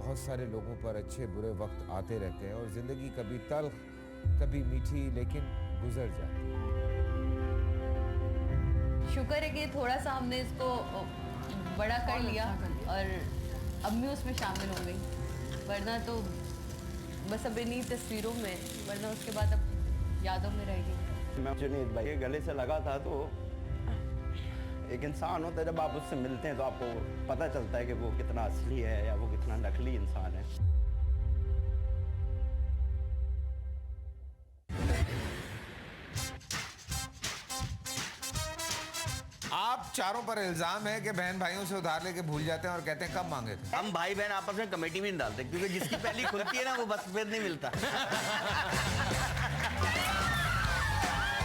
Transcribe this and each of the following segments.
बहुत सारे लोगों पर अच्छे बुरे वक्त आते रहते हैं और ज़िंदगी कभी तल्ख कभी मीठी लेकिन गुजर जाती है। शुक्र है कि थोड़ा सा हमने इसको बड़ा कर लिया और अम्मी उसमें शामिल हो गई, वरना तो बस अब इन्हीं तस्वीरों में, वरना उसके बाद अब यादों में रहेगी। मैं जुनैद भाई के गले से लगा था, तो एक इंसान होता है जब आप उससे मिलते हैं तो आपको पता चलता है कि वो कितना असली है या वो कितना नकली इंसान है। आप चारों पर इल्जाम है कि बहन भाइयों से उधार लेके भूल जाते हैं और कहते हैं कब मांगे थे। हम भाई बहन आपस में कमेटी में नहीं डालते, क्योंकि जिसकी पहली खुलती है ना वो बस फिर नहीं मिलता।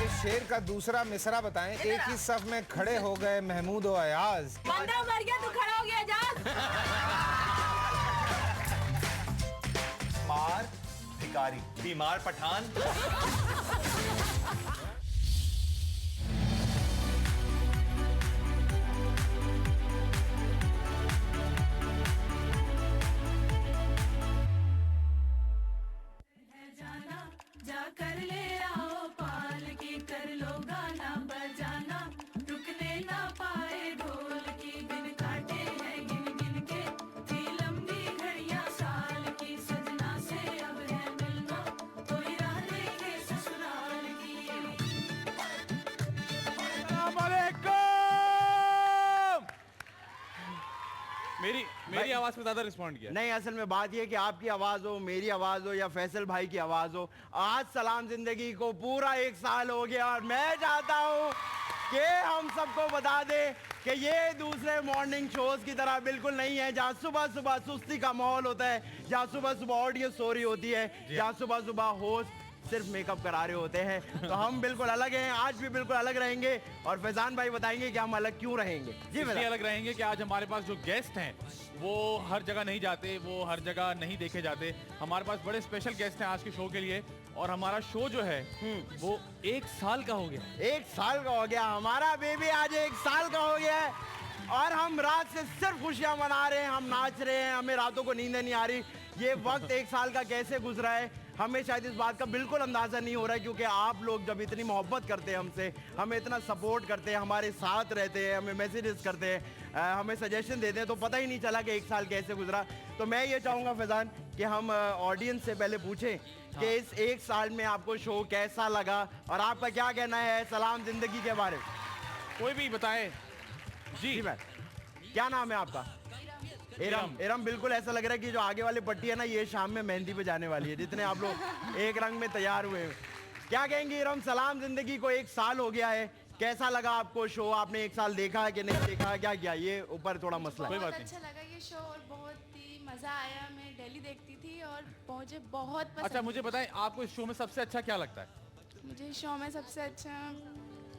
इस शेर का दूसरा मिसरा बताएं। एक ही सफ में खड़े हो गए महमूद और अयाज। बंदा मर गया तू खड़ा हो गया जान। मार भिखारी, बीमार पठान। जा कर ले आओ पाल की, कर लो गाना बजाना, रुकने ना पाए ढोल की, दिन काटे हैं गिन गिन के, थी लंबी घड़ियां साल की, सजना से अब है मिलना, कोई राह देखे ससुराल की। मेरी आवाज पे ज्यादा रिस्पॉन्ड किया। नहीं, असल में बात यह कि आपकी आवाज हो, मेरी आवाज हो या फैसल भाई की आवाज हो, आज सलाम जिंदगी को पूरा 1 साल हो गया और मैं चाहता हूं कि हम सबको बता दें कि ये दूसरे मॉर्निंग शोज की तरह बिल्कुल नहीं है, जहां सुबह सुबह सुस्ती का माहौल होता है, जहां सुबह सुबह ऑडियंस सो रही होती है, जहां सुबह सुबह होस्ट सिर्फ मेकअप करा रहे होते हैं। तो हम बिल्कुल अलग हैं, आज भी बिल्कुल अलग रहेंगे और फैजान भाई बताएंगे कि हम अलग क्यों रहेंगे। जी इसलिए अलग रहेंगे कि आज हमारे पास जो गेस्ट हैं वो हर जगह नहीं जाते, वो हर जगह नहीं देखे जाते। हमारे पास बड़े स्पेशल गेस्ट हैं आज के शो के लिए, और हमारा शो जो है वो 1 साल का हो गया। 1 साल का हो गया हमारा बेबी, आज 1 साल का हो गया है और हम रात से सिर्फ खुशियां मना रहे हैं, हम नाच रहे हैं, हमें रातों को नींद नहीं आ रही। ये वक्त 1 साल का कैसे गुजरा है हमें शायद इस बात का बिल्कुल अंदाजा नहीं हो रहा है, क्योंकि आप लोग जब इतनी मोहब्बत करते हैं हमसे, हमें इतना सपोर्ट करते हैं, हमारे साथ रहते हैं, हमें मैसेजेस करते हैं, हमें सजेशन देते हैं, तो पता ही नहीं चला कि 1 साल कैसे गुजरा। तो मैं ये चाहूँगा फैजान कि हम ऑडियंस से पहले पूछें कि इस 1 साल में आपको शो कैसा लगा और आपका क्या कहना है सलाम जिंदगी के बारे में। कोई भी बताए। जी मैम, क्या नाम है आपका? एरम। एरम, बिल्कुल ऐसा लग रहा है कि जो आगे वाली पट्टी है ना, ये शाम में मेहंदी पे जाने वाली है, जितने आप लोग एक रंग में तैयार हुए हैं। क्या कहेंगे एरम, सलाम जिंदगी को 1 साल हो गया है, कैसा लगा आपको शो? आपने 1 साल देखा है कि नहीं देखा, क्या किया? ये ऊपर थोड़ा मसला है। बहुत अच्छा लगा ये शो और बहुत ही मजा आया। मैं डेली देखती थी और मुझे बहुत पसंद। अच्छा, मुझे बताएं आपको इस शो में सबसे अच्छा क्या लगता है? मुझे शो में सबसे अच्छा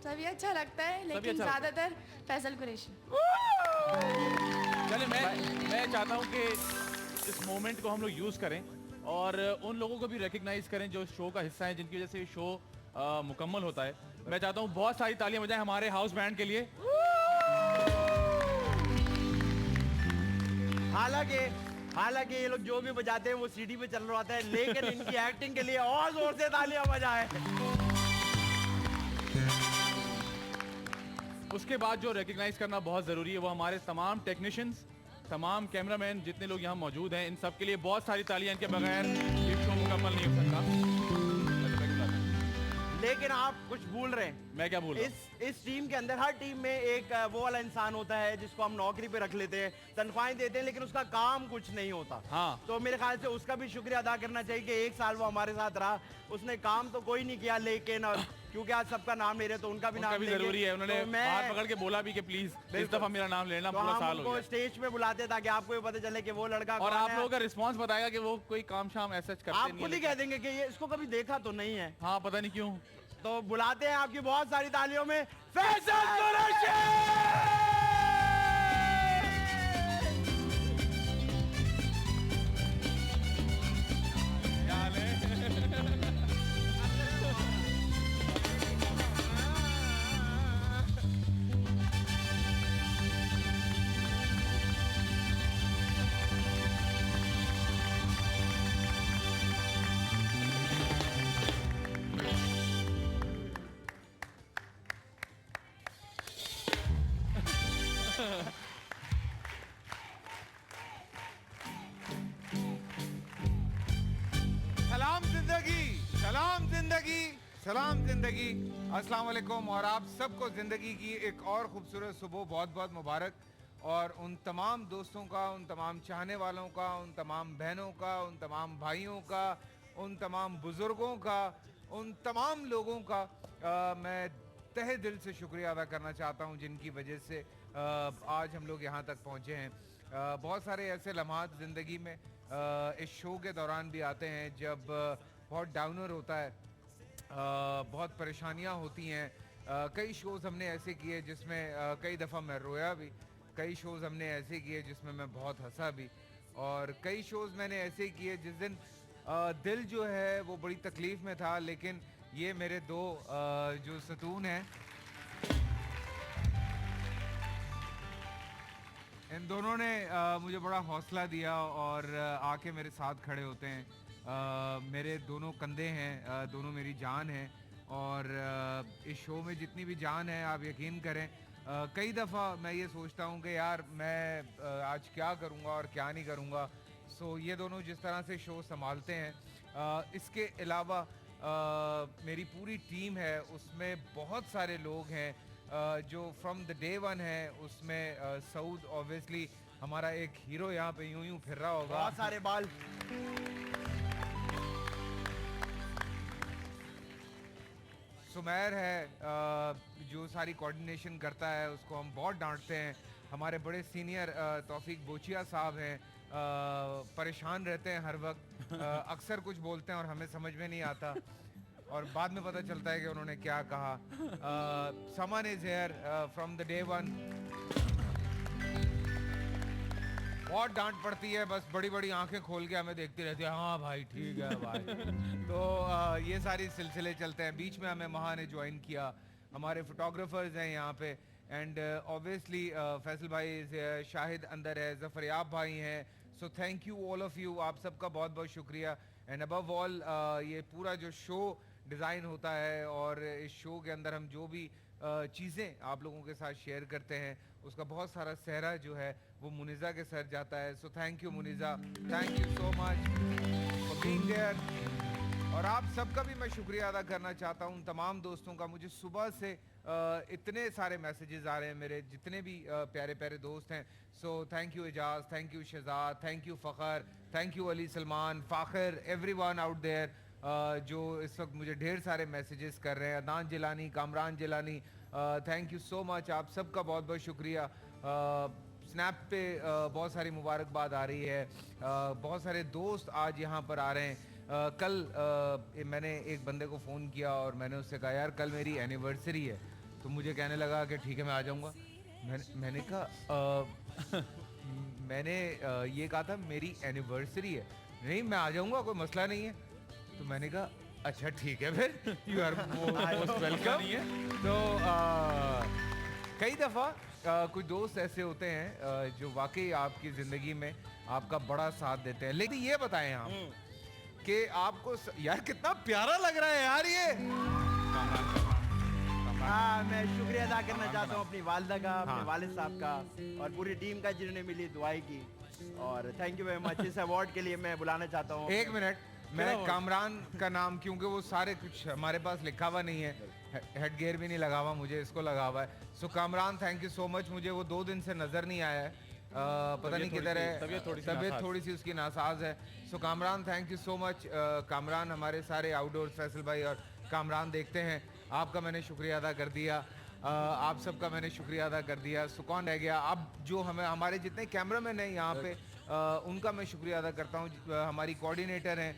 सभी अच्छा लगता है, लेकिन ज्यादातर फैसल कुरैशी। चले, मैं चाहता हूं कि इस मोमेंट को हम लोग यूज करें और उन लोगों को भी रिकग्नाइज करें जो इस शो का हिस्सा है, जिनकी वजह से ये शो मुकम्मल होता है। मैं चाहता हूं बहुत सारी तालियां बजाएं हमारे हाउस बैंड के लिए। हालांकि ये लोग जो भी बजाते हैं वो सीडी पे चल रहा होता है, लेकिन इनकी एक्टिंग के लिए और जोर से तालियां बजाएं। उसके बाद जो रिकग्नाइज करना बहुत जरूरी है वो हमारे तमाम टेक्नीशियंस, तमाम कैमरामैन, जितने लोग यहाँ मौजूद हैं, इन सब के लिए बहुत सारी तालियां। इनके बगैर ये शो मुकम्मल नहीं हो सकता। लेकिन आप कुछ भूल रहे हैं। मैं क्या भूल रहा हूं? इस टीम के अंदर हर टीम में एक वो वाला इंसान होता है जिसको हम नौकरी पे रख लेते हैं, तनख्वाहें देते हैं, लेकिन उसका काम कुछ नहीं होता। हाँ। तो मेरे ख्याल से उसका भी शुक्रिया अदा करना चाहिए कि 1 साल वो हमारे साथ रहा। उसने काम तो कोई नहीं किया, लेकिन क्योंकि आज सबका नाम ले रहे तो उनका भी नाम भी जरूरी है। उन्होंने तो बाहर पकड़ के बोला भी कि प्लीज इस दफा मेरा नाम लेना, तो पूरा साल हो गया। स्टेज पे बुलाते ताकि आपको ये पता चले कि वो लड़का और आप लोगों का रिस्पांस बताएगा कि वो कोई काम शाम ऐसा करते नहीं। आप खुद ही कह देंगे कि ये इसको कभी देखा तो नहीं है। हाँ, पता नहीं क्यों। तो बुलाते हैं आपकी बहुत सारी तालियों में फैसल कुरैशी। सलाम जिंदगी, अस्सलाम वालेकुम, और आप सबको जिंदगी की एक और खूबसूरत सुबह बहुत बहुत मुबारक। और उन तमाम दोस्तों का, उन तमाम चाहने वालों का, उन तमाम बहनों का, उन तमाम भाइयों का, उन तमाम बुज़ुर्गों का, उन तमाम लोगों का मैं तहे दिल से शुक्रिया अदा करना चाहता हूं जिनकी वजह से आज हम लोग यहाँ तक पहुँचे हैं। बहुत सारे ऐसे लम्हात ज़िंदगी में इस शो के दौरान भी आते हैं जब बहुत डाउनर होता है, बहुत परेशानियां होती हैं। कई शोज़ हमने ऐसे किए जिसमें कई दफ़ा मैं रोया भी, कई शोज़ हमने ऐसे किए जिसमें मैं बहुत हंसा भी, और कई शोज़ मैंने ऐसे किए जिस दिन दिल जो है वो बड़ी तकलीफ़ में था। लेकिन ये मेरे दो जो सतून हैं, इन दोनों ने मुझे बड़ा हौसला दिया और आके मेरे साथ खड़े होते हैं। मेरे दोनों कंधे हैं, दोनों मेरी जान है, और इस शो में जितनी भी जान है आप यकीन करें कई दफ़ा मैं ये सोचता हूँ कि यार मैं आज क्या करूँगा और क्या नहीं करूँगा। सो ये दोनों जिस तरह से शो संभालते हैं, इसके अलावा मेरी पूरी टीम है, उसमें बहुत सारे लोग हैं जो फ्रॉम द डे वन है। उसमें सऊद ऑब्वियसली हमारा एक हीरो यहाँ पे यूं यूं फिर रहा होगा, बहुत सारे बाल। सुमैर है जो सारी कोऑर्डिनेशन करता है, उसको हम बहुत डांटते हैं। हमारे बड़े सीनियर तौफीक बोचिया साहब हैं, परेशान रहते हैं हर वक्त, अक्सर कुछ बोलते हैं और हमें समझ में नहीं आता और बाद में पता चलता है कि उन्होंने क्या कहा। Someone is here from the day one. बहुत डांट पड़ती है, बस बड़ी बड़ी आंखें खोल के हमें देखती रहती है, हाँ भाई ठीक है भाई। तो ये सारी सिलसिले चलते हैं। बीच में हमें महा ने ज्वाइन किया, हमारे फोटोग्राफर्स हैं यहाँ पे, एंड ऑब्वियसली फैसल भाई इज हियर, शाहिद अंदर है, ज़फ़रयाब भाई हैं। So thank you all of you, आप सबका बहुत बहुत शुक्रिया। एंड अबव ऑल ये पूरा जो शो डिज़ाइन होता है और इस शो के अंदर हम जो भी चीज़ें आप लोगों के साथ शेयर करते हैं, उसका बहुत सारा सहरा जो है वो मुनीज़ा के सर जाता है। So thank you Muneeza, thank you so much for being there. और आप सबका भी मैं शुक्रिया अदा करना चाहता हूँ, तमाम दोस्तों का। मुझे सुबह से इतने सारे मैसेजेस आ रहे हैं, मेरे जितने भी प्यारे प्यारे दोस्त हैं। So thank you Ejaz, thank you Shahzad, thank you Fakhar, thank you Ali Salman, Fakhir, everyone out there जो इस वक्त मुझे ढेर सारे मैसेजेस कर रहे हैं। Adnan Jilani, Kamran Jilani, thank you so much, आप सबका बहुत बहुत शुक्रिया। स्नैप पे बहुत सारी मुबारकबाद आ रही है, बहुत सारे दोस्त आज यहाँ पर आ रहे हैं। कल मैंने एक बंदे को फ़ोन किया और मैंने उससे कहा यार कल मेरी एनिवर्सरी है, तो मुझे कहने लगा कि ठीक है मैं आ जाऊँगा। मैंने कहा मैंने ये कहा था मेरी एनिवर्सरी है, नहीं मैं आ जाऊँगा, कोई मसला नहीं है। तो मैंने कहा अच्छा ठीक है फिर, यू आर मोस्ट वेलकम। तो कई दफ़ा कुछ दोस्त ऐसे होते हैं जो वाकई आपकी ज़िंदगी में आपका बड़ा साथ देते हैं। लेकिन ये बताएं हम कि आपको यार कितना प्यारा लग रहा है यार ये। हाँ, मैं शुक्रिया अदा करना चाहता हूँ अपनी वालदा का, अपने वालिद साहब का और पूरी टीम का जिन्होंने मिली दुआई की। और थैंक यू वेरी मच। इस अवार्ड के लिए मैं बुलाना चाहता हूँ, एक मिनट, मैं कामरान का नाम, क्योंकि वो सारे कुछ हमारे पास लिखा हुआ नहीं है, हेड गियर भी नहीं लगा हुआ, मुझे इसको लगा हुआ है। So Kamran thank you so much. मुझे वो 2 दिन से नज़र नहीं आया है, पता नहीं किधर है, तबीयत थोड़ी सी उसकी नासाज है। So Kamran thank you so much. Kamran हमारे सारे आउटडोर, फैसल भाई और कामरान देखते हैं, आपका मैंने शुक्रिया अदा कर दिया, आप सबका मैंने शुक्रिया अदा कर दिया। सो कौन रह गया अब? जो हमारे जितने कैमरामैन हैं यहाँ पे उनका मैं शुक्रिया अदा करता हूँ। हमारी कोऑर्डिनेटर हैं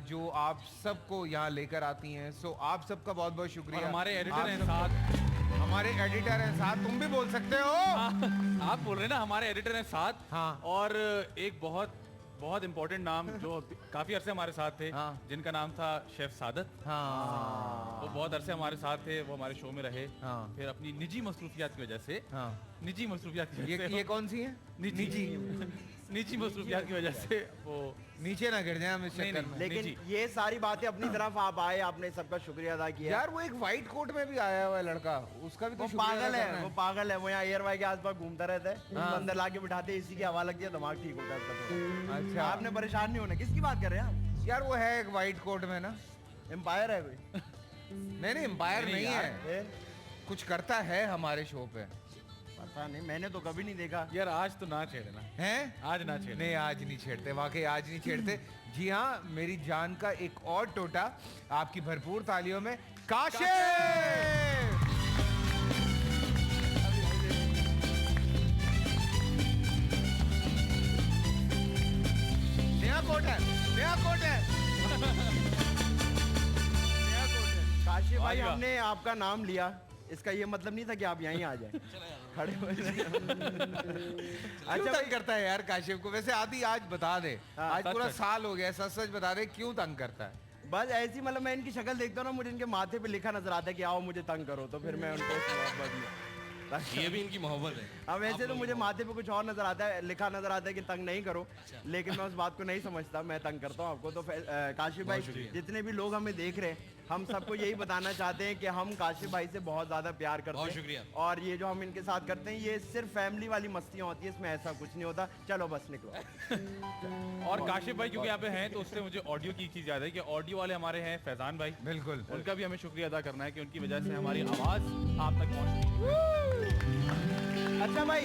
जो आप सबको यहाँ लेकर आती हैं, सो आप सबका बहुत बहुत शुक्रिया। हमारे एडिटर हैं साथ, हमारे एडिटर हैं साथ, तुम भी बोल सकते हो। आप बोल रहे हैं ना, हमारे एडिटर हैं साथ। हाँ। और एक बहुत बहुत इंपॉर्टेंट नाम जो काफी अरसे हमारे साथ थे, हाँ। जिनका नाम था शेफ सादत। हाँ। वो बहुत अरसे हमारे साथ थे, वो हमारे शो में रहे। हाँ। फिर अपनी निजी मसरूफियात की वजह से, हाँ। निजी मसरूफियात की वजह से ये कौन सी है? निजी मसरूफियात की वजह से वो नीचे ना गिर जाए हम इस चक्कर में। लेकिन निजी। ये सारी बातें अपनी तरफ आप आए, आपने सबका शुक्रिया अदा किया। यार वो एक वाइट कोट में भी आया हुआ है लड़का, उसका भी तो वो शुक्रिया पागल अदा है, करना वो पागल है, वो यहाँ एयरवाई के आसपास घूमता रहता है, अंदर लाके बिठाते हैं, इसी की हवा लगती है, दिमाग ठीक होता है उसका। अच्छा। आपने परेशान नहीं होना। किसकी बात कर रहे हैं आप? यार वो है एक वाइट कोट में ना, एम्पायर है कोई? नहीं एम्पायर नहीं है, फिर कुछ करता है हमारे शो पे। पता नहीं, मैंने तो कभी नहीं देखा। यार आज तो ना छेड़ना, हैं? आज ना छेड़ना। नहीं आज नहीं छेड़ते, वाकई आज नहीं छेड़ते। जी हाँ, मेरी जान का एक और टोटा आपकी भरपूर तालियों में काशिफ। नया कोट है, नया कोट है। काशिफ भाई, वाह। हमने आपका नाम लिया, इसका ये मतलब नहीं था कि आप यहीं आ जाए खड़े हो अच्छा तंग करता है यार काशिफ को? वैसे आदि आज बता दे, हाँ, आज पूरा सच। साल हो गया, सच सच बता दे क्यों तंग करता है? बस ऐसी, मतलब मैं इनकी शक्ल देखता हूँ ना, मुझे इनके माथे पे लिखा नजर आता है कि आओ मुझे तंग करो, तो फिर मैं उनको ये भी इनकी मोहब्बत है। अब वैसे तो मुझे माथे पे कुछ और नजर आता है, लिखा नजर आता है कि तंग नहीं करो, लेकिन मैं उस बात को नहीं समझता, मैं तंग करता हूँ आपको। तो काशिफ भाई, जितने भी लोग हमें देख रहे हैं, हम सबको यही बताना चाहते हैं कि हम काशिफ भाई से बहुत ज्यादा प्यार करते बहुत हैं। शुक्रिया। और ये जो हम इनके साथ करते हैं, ये सिर्फ फैमिली वाली मस्तियाँ होती है, इसमें ऐसा कुछ नहीं होता। चलो बस निकलो। और काशिफ भाई क्योंकि यहाँ पे हैं तो उससे मुझे ऑडियो की चीज याद है कि ऑडियो वाले हमारे हैं फैजान भाई, बिल्कुल। उनका भी हमें शुक्रिया अदा करना है कि उनकी वजह से हमारी आवाज आप तक पहुंचती है। अच्छा भाई,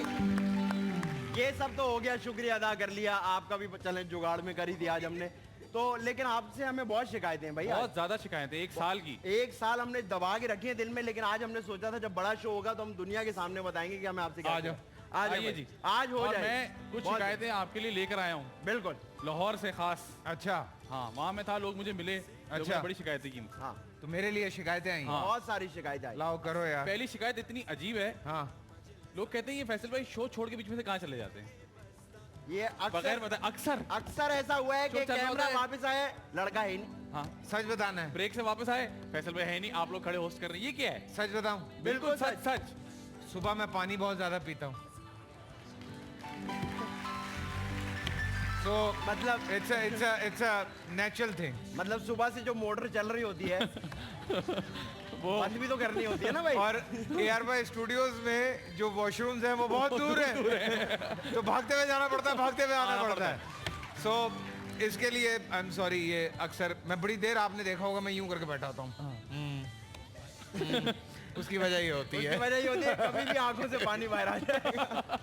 ये सब तो हो गया, शुक्रिया अदा कर लिया, आपका भी चलें जुगाड़ में कर ही दिया आज हमने तो। लेकिन आपसे हमें बहुत शिकायतें हैं भाई, बहुत ज्यादा शिकायतें, एक साल की। एक साल हमने दबा के रखी है दिल में, लेकिन आज हमने सोचा था जब बड़ा शो होगा तो हम दुनिया के सामने बताएंगे कि हमें आपसे क्या आ जाओ, आज आइए जी, आज हो और जाए। मैं कुछ बहुत- शिकायतें आपके लिए लेकर आया हूँ बिल्कुल। लाहौर से खास। अच्छा, हाँ वहाँ में था, लोग मुझे मिले, लोगों ने बड़ी शिकायतें की मुझसे। हाँ, तो मेरे लिए शिकायतें आई हैं। हाँ। बहुत सारी शिकायत आई। लाओ करो यार। पहली शिकायत इतनी अजीब है, हाँ, लोग कहते हैं ये फैसल भाई शो छोड़ के बीच में से कहाँ चले जाते हैं ये बगैर अक्सर बताए। अक्सर अक्सर ऐसा हुआ है कि शो चल रहा कैमरा होता है। वापस आया, लड़का ही नहीं। हाँ, सच बताना है, ब्रेक से वापस आए, फैसल भाई है नहीं, आप लोग खड़े होस्ट कर रहे हैं, ये क्या है? सच बताऊं? बिल्कुल सच सच। सुबह मैं पानी बहुत ज्यादा पीता हूँ, so मतलब it's a natural thing। मतलब सुबह से जो मोटर चल रही होती है वो बंद भी तो करनी होती है ना भाई। और AR भाई स्टूडियोज में जो वॉशरूम्स हैं वो बहुत दूर है, तो भागते हुए जाना पड़ता है, भागते हुए आना पड़ता है। सो इसके लिए आई एम सॉरी, ये अक्सर मैं बड़ी देर, आपने देखा होगा मैं यूं करके बैठा होता हूँ। उसकी वजह ये होती उसकी है। वजह ये होती है कभी भी आंखों से पानी बाहर आ जाएगा।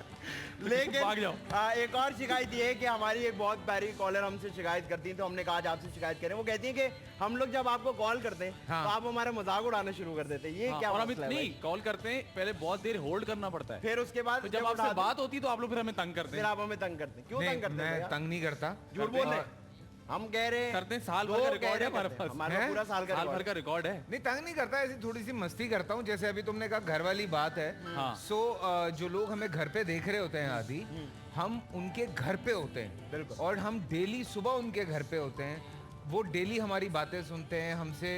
लेकिन भाग जाओ। एक और शिकायत ये है कि हमारी एक बहुत प्यारी कॉलर हमसे शिकायत करती है, तो हमने कहा आज आपसे शिकायत करें। वो कहती है कि हम लोग जब आपको कॉल करते हैं हाँ। तो आप हमारा मजाक उड़ाना शुरू कर देते हैं। ये हाँ, क्या और हम मसला है इतनी भाई? कॉल करते हैं, पहले बहुत देर होल्ड करना पड़ता है, फिर उसके बाद तो जब आपसे बात होती है तो आप लोग फिर हमें तंग करते फिर हैं। आप हमें तंग करते हैं। क्यों नहीं, तंग करते हैं मैं भैया? तंग नहीं करता। झूठ बोल रहे हैं। हम कह रहे हैं करते हैं, साल दो भर का कह रिकॉर्ड रहे है हमारे करते हैं। पास। हमारा हैं? पूरा साल का साल भर रिकॉर्ड का रिकॉर्ड है। नहीं तंग नहीं करता, ऐसी थोड़ी सी मस्ती करता हूँ। जैसे अभी तुमने कहा घर वाली बात है, हाँ। सो जो लोग हमें घर पे देख रहे होते हैं आदि, हम उनके घर पे होते हैं। बिल्कुल। और हम डेली सुबह उनके घर पे होते हैं, वो डेली हमारी बातें सुनते हैं हमसे,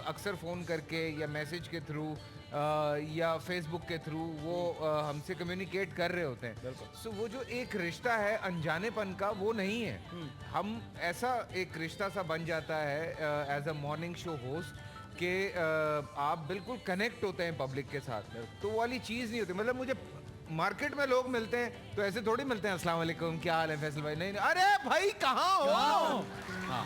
अक्सर फ़ोन करके या मैसेज के थ्रू या फेसबुक के थ्रू वो हमसे कम्युनिकेट कर रहे होते हैं। सो वो जो एक रिश्ता है अनजानेपन का, वो नहीं है। हम ऐसा एक रिश्ता सा बन जाता है as a morning show host कि आप बिल्कुल कनेक्ट होते हैं पब्लिक के साथ, तो वो वाली चीज़ नहीं होती। मतलब मुझे मार्केट में लोग मिलते हैं तो ऐसे थोड़ी मिलते हैं, अस्सलाम वालेकुम क्या हाल है फैसल भाई, नहीं, नहीं अरे भाई कहाँ हो। हाँ।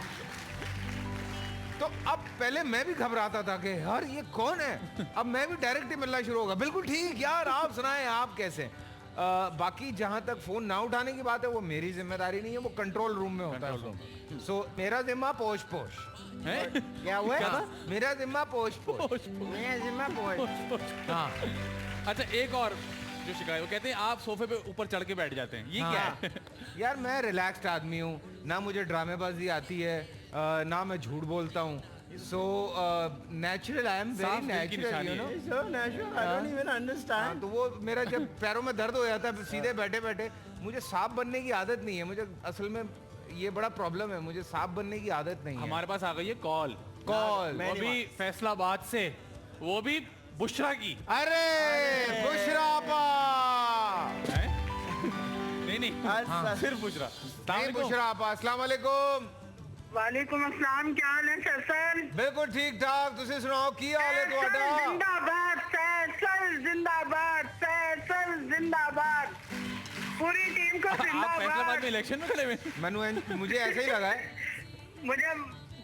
तो अब पहले मैं भी घबराता था कि यार ये कौन है, अब मैं भी डायरेक्ट ही मिलना शुरू होगा, बिल्कुल ठीक यार आप सुनाएं आप कैसे हैं? बाकी जहां तक फोन ना उठाने की बात है वो मेरी जिम्मेदारी नहीं है, वो कंट्रोल रूम में होता है। सो मेरा जिम्मा पोश पोश हैं? क्या हुआ क्या है? था? मेरा जिम्मा पोश पोश। मैं जिम्मा पोस्ट। हाँ अच्छा, एक और जो शिकायत, वो कहते हैं आप सोफे पे ऊपर चढ़ के बैठ जाते हैं, ये क्या है? यार मैं रिलैक्स्ड आदमी हूँ, ना मुझे ड्रामेबाजी आती है, ना मैं झूठ बोलता हूँ। सो नेचुरल, आई एम साफ वेरी दिल की नेचुरल, निशानी यू है। No. So natural, I don't even understand. तो वो मेरा जब पैरों में दर्द हो जाता है सीधे बैठे बैठे, मुझे सांप बनने की आदत नहीं है। मुझे असल में ये बड़ा प्रॉब्लम है, मुझे सांप बनने की आदत नहीं है। हमारे पास आ गई है कॉल, कॉल, वो भी फैसलाबाद से, वो भी बुशरा की। अरे बुशरा आपा, हैं? नहीं नहीं, अच्छा। सिर्फ बुशरा। नहीं बुशरा आपा, अस्सलाम वालेकुम। वालेकुम अस्सलाम, क्या हाल है सर? बिल्कुल ठीक ठाक, तुसी सुनाओ की हाल है ਤੁਹਾਡਾ? जिंदाबाद सर, जिंदाबाद सर, जिंदाबाद। पूरी टीम को आप फैसलाबाद में जिंदाबाद। इलेक्शन में खड़े हुए हैं? मुझे ऐसे ही लगा है। मुझे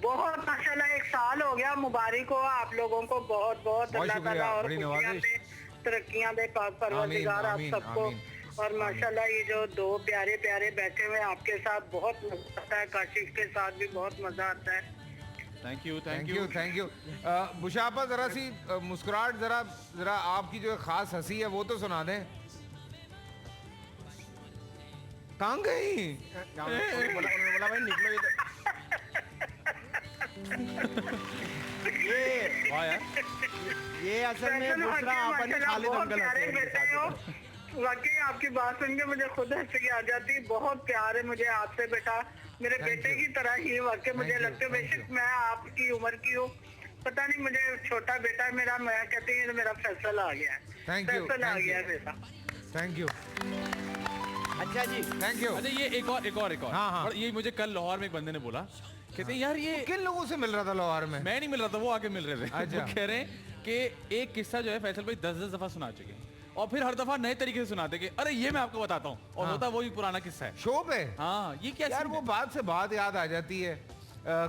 बहुत माशाल्लाह 1 साल हो गया, मुबारक हो आप लोगों को, बहुत बहुत अल्लाह ताला और बड़ी खुशियां नवाजिश। दे, तरक्कियां दे पाक परवरदिगार आप आमीन, सबको। आमीन। और माशाल्लाह ये जो 2 प्यारे प्यारे बैठे हुए आपके साथ बहुत मजा आता है, काशिश के साथ भी बहुत मजा आता है। Thank you thank you. बुशापा जरा सी मुस्कुराहट जरा आपकी जो खास हंसी है वो तो सुना दें। कहाँ गई? उन्होंने बोला भाई निकलो ये असल में बुशरा अपन खालिद अंकल हंसे। वाकई आपकी बात सुन के मुझे खुद हंसी आ जाती है, बहुत प्यार है मुझे आपसे बेटा, मेरे बेटे की तरह ही वाकई मुझे लगता है। बेशक मैं आपकी उम्र की हूँ, पता नहीं मुझे छोटा बेटा मेरा, मैं कहती हूँ मेरा फैसल आ गया है, फैसल आ गया है बेटा। Thank you. अच्छा जी, थैंक यू। अच्छा ये एक और हाँ। और ये मुझे कल लाहौर में एक बंदे ने बोला, कहते हैं यार ये किन लोगों से मिल रहा था लाहौर में? मैं नहीं मिल रहा था, वो आके मिल रहे थे। अच्छा। वो कह रहे हैं कि एक किस्सा जो है फैसल भाई 10 दफा सुना चुके हैं और फिर हर दफा नए तरीके से सुनाते कि अरे ये मैं आपको बताता हूँ, और होता वही पुराना किस्सा है शो पे। हाँ ये क्या यार वो बात से बात याद आ जाती है।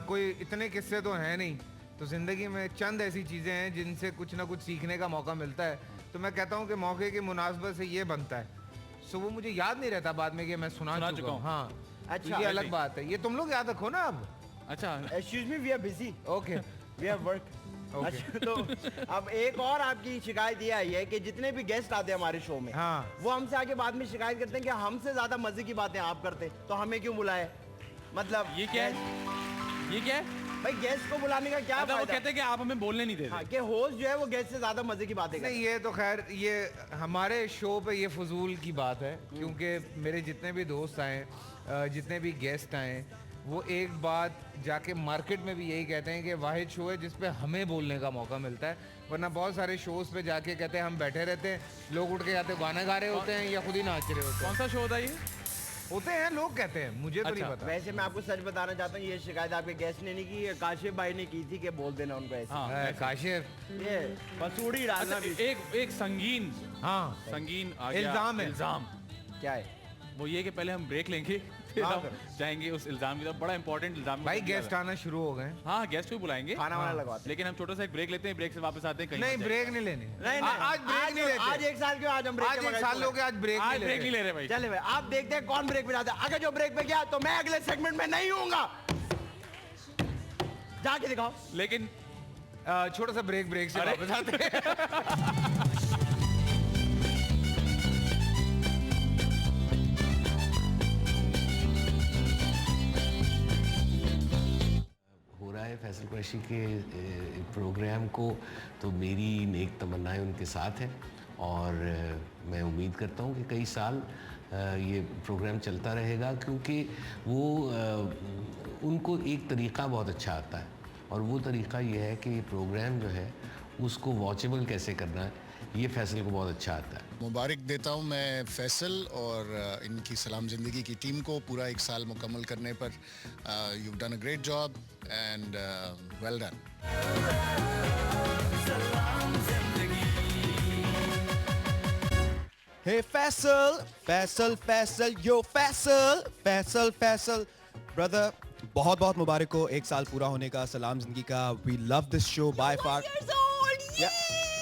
कोई इतने किस्से तो हैं नहीं, तो जिंदगी में चंद ऐसी चीजें हैं जिनसे कुछ ना कुछ सीखने का मौका मिलता है। तो मैं कहता हूँ कि मौके की मुनासबत से ये बनता है। सो वो मुझे याद नहीं रहता बाद में कि मैं सुना चुका हूँ। हाँ अच्छा, ये अलग बात है, ये तुम लोग याद रखो ना अब। अच्छा excuse me, we are busy, okay we are work. अच्छा, तो अब एक और आपकी शिकायत ये आई है कि जितने भी गेस्ट आते हैं हमारे शो में, हाँ। वो हमसे आके बाद में शिकायत करते हैं कि हमसे ज्यादा मजे की बातें आप करते, तो हमें क्यों बुलाए? मतलब ये क्या है भाई गेस्ट को बुलाने का क्या मतलब वो फायदा? कहते हैं कि आप हमें बोलने नहीं देते। हाँ, कि होस्ट जो है वो गेस्ट से ज्यादा मजे की बातें नहीं, ये तो खैर ये हमारे शो पे ये फजूल की बात है, क्योंकि मेरे जितने भी दोस्त आए, जितने भी गेस्ट आए, वो एक बात जाके मार्केट में भी यही कहते हैं कि वाहिद शो है जिस पे हमें बोलने का मौका मिलता है। वरना बहुत सारे शोज पे जाके कहते हैं हम बैठे रहते हैं, लोग उठ के जाते गाना गा रहे होते हैं या खुद ही नाच रहे होते हैं। कौन सा शो होता है ये? होते हैं, लोग कहते हैं, मुझे तो नहीं पता। वैसे मैं आपको सच बताना चाहता हूँ, ये शिकायत आपके गेस्ट ने नहीं की, काशिफ भाई ने की थी कि बोल देना उनको ऐसे। हाँ, काशिफ ये पसूड़ी डालना अच्छा, भी एक संगीन आ गया इल्जाम है। इल्जाम क्या है? वो ये कि पहले हम ब्रेक लेंगे, फिर हम जाएंगे उस इल्जाम की तरफ। बड़ा इंपॉर्टेंट इल्जाम भाई गेस्ट आना शुरू हो गए। हाँ गेस्ट को बुलाएंगे, खाना वाना लगवाते। लेकिन हम छोटा सा एक ब्रेक लेते हैं, ब्रेक से वापस आते हैं कहीं नहीं, ब्रेक नहीं लेनी। नहीं, आज ब्रेक नहीं लेते। आज 1 साल क्यों, आज हम ब्रेक आज के 1 बगैर साल हो गया, आज ब्रेक नहीं ले रहे भाई। चले भाई, आप देखते हैं कौन ब्रेक पे जाता है। अगर जो ब्रेक पे गया तो मैं अगले सेगमेंट में नहीं हूँगा, जाके दिखाओ। लेकिन छोटा सा ब्रेक से वापस आते हैं। हो रहा है फैसल कुरैशी के प्रोग्राम को, तो मेरी नेक तमन्नाएं उनके साथ हैं और मैं उम्मीद करता हूं कि कई साल ये प्रोग्राम चलता रहेगा, क्योंकि वो उनको एक तरीक़ा बहुत अच्छा आता है, और वो तरीक़ा ये है कि प्रोग्राम जो है उसको वॉचेबल कैसे करना है, ये फैसल को बहुत अच्छा आता है। मुबारक देता हूँ मैं फैसल और इनकी सलाम ज़िंदगी की टीम को पूरा 1 साल मुकम्मल करने पर। You done a great job and well done. Hey Faisal, yo Faisal, brother, बहुत बहुत मुबारक हो 1 साल पूरा होने का सलाम जिंदगी का। We love this show by far. 1 years old, Yeah.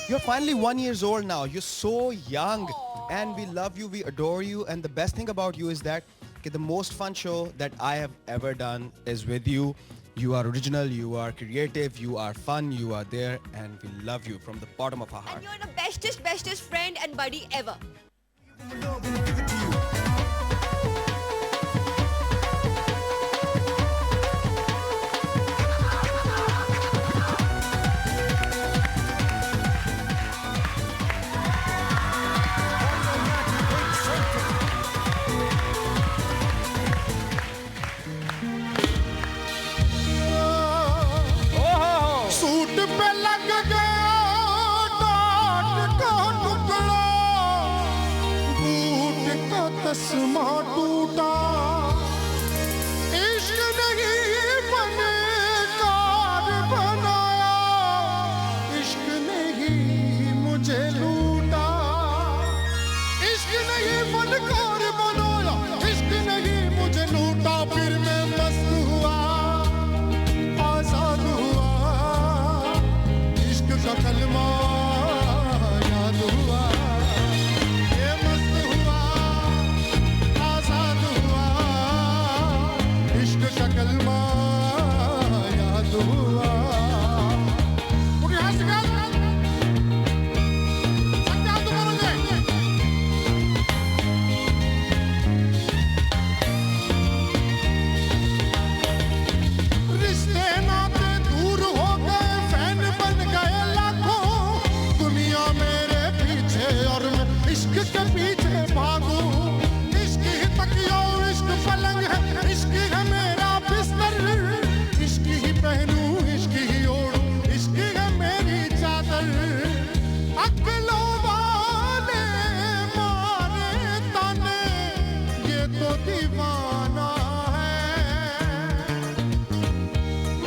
You're finally 1 years old now. You're so young, and we love you, we adore you, and the best thing about you is that the most fun show that I have ever done is with you. You are original, you are creative, you are fun, you are there, and we love you from the bottom of our heart. And you're the bestest friend and buddy ever. Suit पे लग गया डांट का टुकड़ा, boot दीवाना है,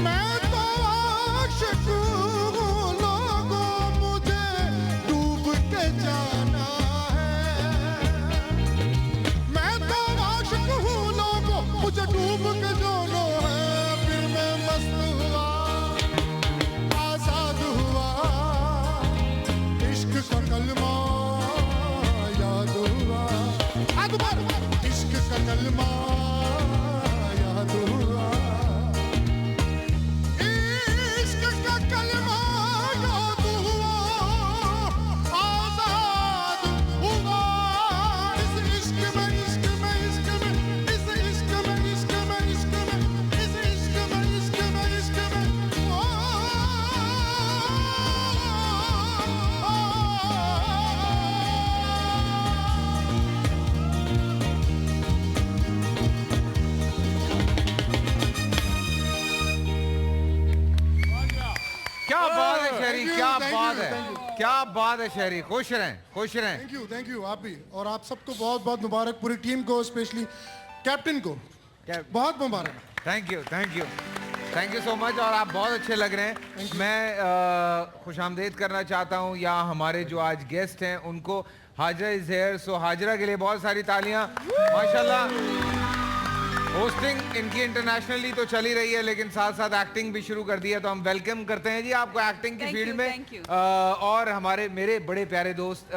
मैं तो आशिक हूँ लोगों, मुझे डूब के जाना है, मैं तो आशिक हूँ लोगों, मुझे डूब के जाना है, फिर मैं मस्त हुआ, आजाद हुआ, इश्क का कलमा याद हुआ, इश्क का कलमा याद हुआ, इश्क का कलमा याद हुआ, आजाद हुआ, इस इश्क में, इश्क में, इश्क में, इस इश्क में, इश्क में, इश्क में, इस इश्क में, इश्क में, इश्क में, क्या बात है शहरी, Thank you, क्या thank बात you, है, thank you. क्या बात है शहरी, खुश रहें, खुश रहें। थैंक यू आप भी, और आप सबको बहुत बहुत मुबारक, पूरी टीम को, स्पेशली कैप्टन को बहुत मुबारक। Thank you, thank you, thank you so much. और आप बहुत अच्छे लग रहे हैं। मैं खुशामदीद करना चाहता हूँ यहाँ हमारे जो आज गेस्ट हैं उनको। हाजरा इज हेयर, सो हाजरा के लिए बहुत सारी तालियां। माशाल्लाह होस्टिंग इनकी इंटरनेशनली तो चली रही है, लेकिन साथ साथ एक्टिंग भी शुरू कर दी है, तो हम वेलकम करते हैं जी आपको एक्टिंग की फील्ड में। और हमारे मेरे बड़े प्यारे दोस्त,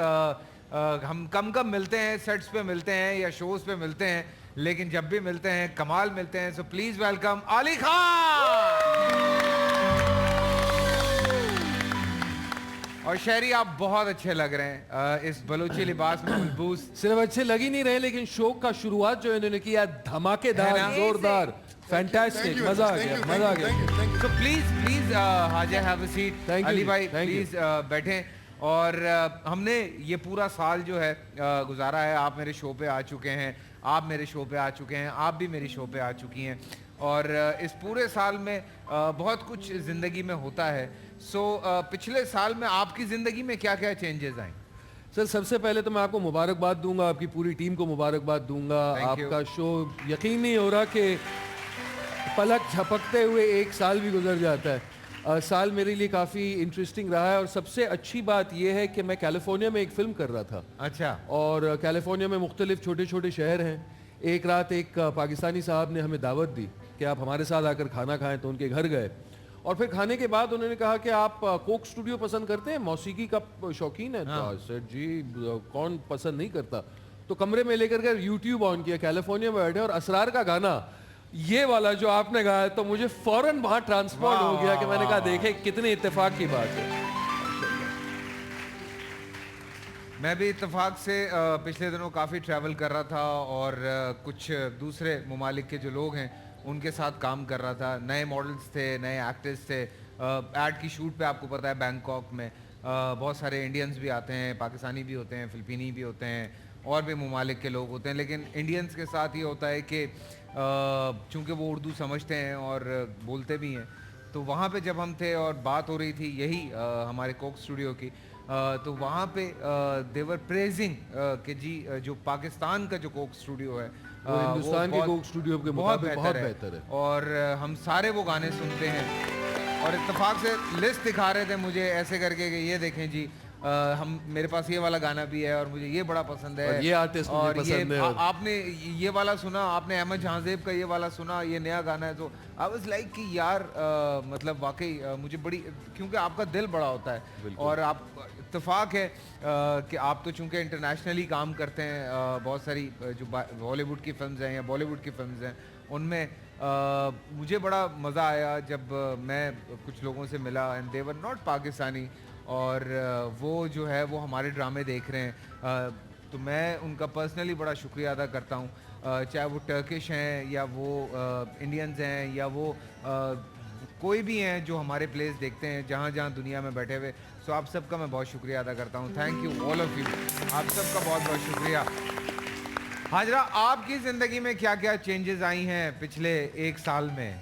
हम कम कम मिलते हैं, सेट्स पे मिलते हैं या शोज पे मिलते हैं, लेकिन जब भी मिलते हैं कमाल मिलते हैं। So please welcome Ali Khan. और शहरी आप बहुत अच्छे लग रहे हैं इस बलूची लिबास में मलबूस। सिर्फ अच्छे लग ही नहीं रहे, लेकिन शो का शुरुआत जो इन्होंने किया धमाकेदार, जोरदार, फैंटास्टिक, मजा आ गया, मजा आ गया। So please हाजिर हैव अ सीट। अली भाई प्लीज बैठें। और हमने ये पूरा साल जो है गुजारा है, आप मेरे शो पे आ चुके हैं, आप मेरे शो पे आ चुके हैं, आप भी मेरे शो पे आ चुकी हैं, और इस पूरे साल में बहुत कुछ ज़िंदगी में होता है। सो पिछले साल में आपकी ज़िंदगी में क्या क्या चेंजेस आए? सर सबसे पहले तो मैं आपको मुबारकबाद दूंगा, आपकी पूरी टीम को मुबारकबाद दूंगा। आपका शो यकीन नहीं हो रहा कि पलक झपकते हुए एक साल भी गुजर जाता है। साल मेरे लिए काफ़ी इंटरेस्टिंग रहा है, और सबसे अच्छी बात यह है कि मैं कैलिफोर्निया में एक फ़िल्म कर रहा था। अच्छा। और कैलिफोर्निया में मुख्तलिफ छोटे छोटे शहर हैं। एक रात एक पाकिस्तानी साहब ने हमें दावत दी कि आप हमारे साथ आकर खाना खाएं, तो उनके घर गए, और फिर खाने के बाद उन्होंने कहा कि आप कोक स्टूडियो पसंद करते हैं, मौसीकी का शौकीन है? हाँ। तो सर जी कौन पसंद नहीं करता। तो कमरे में लेकर के यूट्यूब ऑन किया, कैलिफोर्निया में बैठे, और असरार का गाना ये वाला जो आपने गाया, तो मुझे फौरन वहां ट्रांसपोर्ट हो गया कि मैंने कहा देखे कितने इत्तेफाक की बात है। मैं भी इत्तेफाक से पिछले दिनों काफ़ी ट्रैवल कर रहा था, और कुछ दूसरे ममालिक के जो लोग हैं उनके साथ काम कर रहा था। नए मॉडल्स थे, नए एक्टर्स थे। ऐड की शूट पे आपको पता है बैंकॉक में बहुत सारे इंडियंस भी आते हैं, पाकिस्तानी भी होते हैं, फिलिपीनी भी होते हैं, और भी ममालिक के लोग होते हैं। लेकिन इंडियंस के साथ ये होता है कि चूँकि वो उर्दू समझते हैं और बोलते भी हैं, तो वहाँ पे जब हम थे और बात हो रही थी यही हमारे कोक स्टूडियो की, तो वहाँ पे देवर प्रेजिंग कि जी जो पाकिस्तान का जो कोक स्टूडियो है वो हिंदुस्तान के कोक स्टूडियो के मुकाबले बहुत बेहतर है, और हम सारे वो गाने सुनते हैं। और इत्तेफाक से लिस्ट दिखा रहे थे मुझे ऐसे करके कि ये देखें जी हम मेरे पास ये वाला गाना भी है और मुझे ये बड़ा पसंद है, और ये आर्टिस्ट मुझे पसंद है, आपने ये वाला सुना, आपने अहमद जहांजेब का ये वाला सुना, ये नया गाना है। तो आई वाज लाइक कि यार मतलब वाकई मुझे बड़ी, क्योंकि आपका दिल बड़ा होता है, और आप इत्तेफाक है कि आप तो चूंकि इंटरनेशनली काम करते हैं, बहुत सारी जो हॉलीवुड की फिल्म्स हैं या बॉलीवुड की फिल्म्स हैं उनमें मुझे बड़ा मज़ा आया जब मैं कुछ लोगों से मिला, and they were not Pakistani, और वो जो है वो हमारे ड्रामे देख रहे हैं। तो मैं उनका पर्सनली बड़ा शुक्रिया अदा करता हूँ, चाहे वो टर्किश हैं या वो इंडियंस हैं या वो कोई भी हैं जो हमारे प्लेस देखते हैं जहाँ जहाँ दुनिया में बैठे हुए। सो आप सबका मैं बहुत शुक्रिया अदा करता हूँ। Thank you all of you, आप सबका बहुत बहुत शुक्रिया। हाजरा, आपकी ज़िंदगी में क्या क्या चेंजेस आई हैं पिछले एक साल में?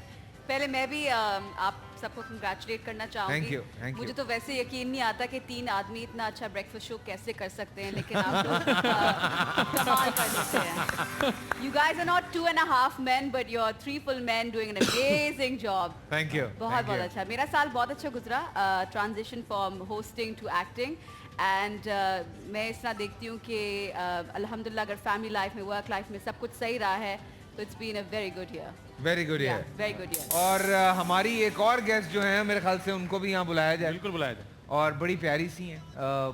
पहले मैं भी आप आप सबको कंग्रेचुलेट करना चाहूँगी। Thank you, thank you. मुझे तो वैसे यकीन नहीं आता कि 3 आदमी इतना अच्छा ब्रेकफास्ट शो कैसे कर सकते हैं, लेकिन आप लोग कमाल कर देते हैं। You guys are not 2.5 men, but you're 3 full men doing an amazing job. Thank you. बहुत अच्छा। मेरा साल बहुत अच्छा गुजरा, transition from hosting to acting, and मैं इस तरह देखती हूँ कि अल्हम्दुलिल्लाह अगर फैमिली लाइफ में, वर्क लाइफ में सब कुछ सही रहा है तो it's been a very good year. Very good year. Very good year. और हमारी एक और गेस्ट जो हैं मेरे ख्याल से उनको भी यहाँ बुलाया जाए। बिल्कुल बुलाया जाए। और बड़ी प्यारी सी हैं,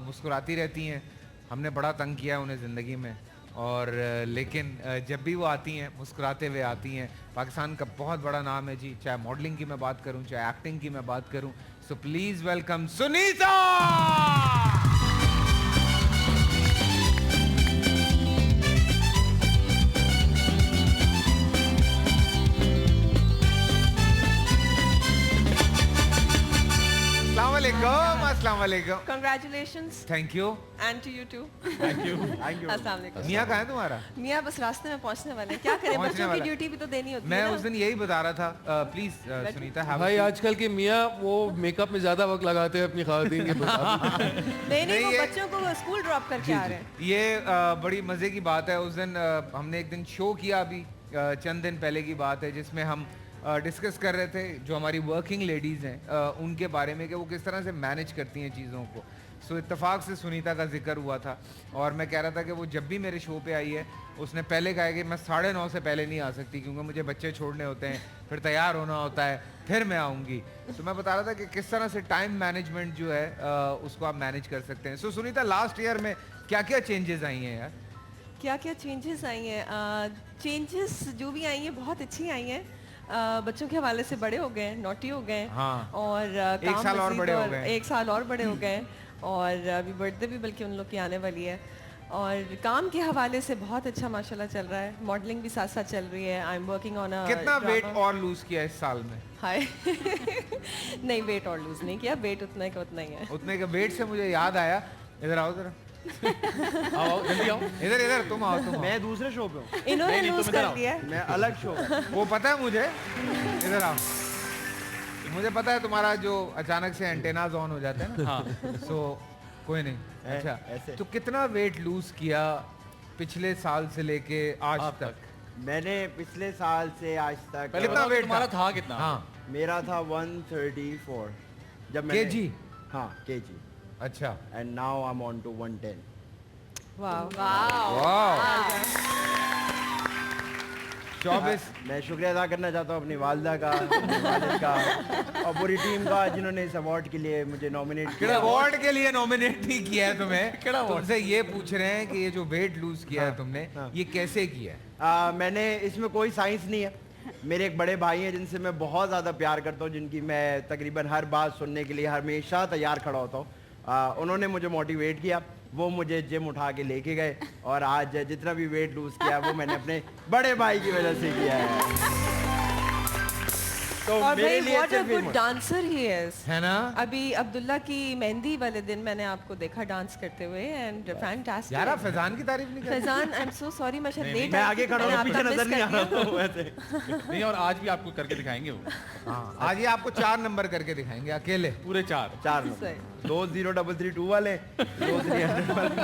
मुस्कुराती रहती हैं। हमने बड़ा तंग किया है उन्हें ज़िंदगी में, और लेकिन जब भी वो आती हैं मुस्कुराते हुए आती हैं। पाकिस्तान का बहुत बड़ा नाम है जी, चाहे मॉडलिंग की मैं बात करूं, चाहे एक्टिंग की मैं बात करूं। So please welcome Sunita. अस्सलाम वालेकुम। Congratulations. Thank you. And to you too. Thank you. Thank you. अस्सलाम वालेकुम। मियाँ कहाँ है तुम्हारा? मियाँ बस रास्ते में पहुँचने वाले हैं। क्या करें, बच्चों की ड्यूटी भी तो देनी होती है। मैं उस दिन यही बता रहा था। प्लीज सुनीता। भाई आजकल के मियाँ वो मेकअप में ज्यादा वक्त लगाते हैं अपनी खातिन के नहीं, वो बच्चों को स्कूल ड्रॉप करके आ रहे हैं। ये बड़ी मजे की बात है। उस दिन हमने एक दिन शो किया, अभी चंद दिन पहले की बात है, जिसमें हम डिस्कस कर रहे थे जो हमारी वर्किंग लेडीज़ हैं उनके बारे में कि वो किस तरह से मैनेज करती हैं चीज़ों को। सो इत्तेफाक से सुनीता का जिक्र हुआ था, और मैं कह रहा था कि वो जब भी मेरे शो पे आई है उसने पहले कहा कि मैं 9:30 से पहले नहीं आ सकती क्योंकि मुझे बच्चे छोड़ने होते हैं, फिर तैयार होना होता है, फिर मैं आऊँगी। तो मैं बता रहा था कि किस तरह से टाइम मैनेजमेंट जो है उसको आप मैनेज कर सकते हैं। सो सुनीता, लास्ट ईयर में क्या क्या चेंजेस आई हैं यार? क्या क्या चेंजेस आई हैं? चेंजेस जो भी आई हैं बहुत अच्छी आई हैं। बच्चों के हवाले से बड़े हो गए, नोटी हो गए। हाँ। और एक साल और बड़े हो गए। एक साल और बड़े हो गए, और अभी बर्थडे भी बल्कि उन लोग की आने वाली है। और काम के हवाले से बहुत अच्छा माशाल्लाह चल रहा है। मॉडलिंग भी साथ साथ चल रही है। I am working on a कितना वेट और लूज किया इस साल में? हाय नहीं, वेट और लूज नहीं किया, वेट उतना का उतना ही है। उतने के वेट से मुझे याद आया, इधर आओ जरा। आओ जल्दी आओ। इधर इधर तुम आओ, तुम आओ। मैं दूसरे शो पे हूँ। इन्होंने लूज कर दिया। मैं अलग शो। वो पता है मुझे, इधर आओ। मुझे पता है तुम्हारा जो अचानक से एंटेनाज ऑन हो जाते हैं ना। हाँ। सो कोई नहीं। अच्छा ऐसे। तो कितना वेट लूज किया पिछले साल से लेके आज तक? मैंने पिछले साल से आज तक पहले कितना वेट तुम्हारा था? कितना? हाँ मेरा था 134 जब मैं केजी। हाँ केजी। अच्छा। And now I am on to 110। वाह वाह। 24। मैं शुक्रिया अदा करना चाहता हूँ अपनी वालदा का, अपने वालिद का और पूरी टीम का जिन्होंने इस अवार्ड के लिए मुझे नॉमिनेट किया। अवार्ड के लिए नॉमिनेट नहीं किया है तुम्हें, तुमसे ये पूछ रहे हैं कि ये जो वेट लूज किया है तुमने, ये कैसे किया है? मैंने इसमें कोई साइंस नहीं है। मेरे एक बड़े भाई हैं जिनसे मैं बहुत ज़्यादा प्यार करता हूँ, जिनकी मैं तकरीबन हर बात सुनने के लिए हमेशा तैयार खड़ा होता हूँ। उन्होंने मुझे मोटिवेट किया, वो मुझे जिम उठा के लेके गए, और आज जितना भी वेट लूज किया वो मैंने अपने बड़े भाई की वजह से किया है। तो और भाई what a good dancer he is, है ना? अभी अब्दुल्ला की मेहंदी वाले दिन मैंने आपको देखा डांस करते हुए, एंड फैंटास्टिक। यार आप फैजान की तारीफ नहीं कर रहे। Faizan, I am so sorry, मैं शायद लेट मैं आगे खड़ा हूं, पीछे नजर नहीं आ रहा हूं वैसे। नहीं, और आज भी आपको करके दिखाएंगे वो। हाँ, आज ये आपको 4 नंबर करके दिखाएंगे, अकेले पूरे 4 नंबर। 20332 वाले, 2300 वाले।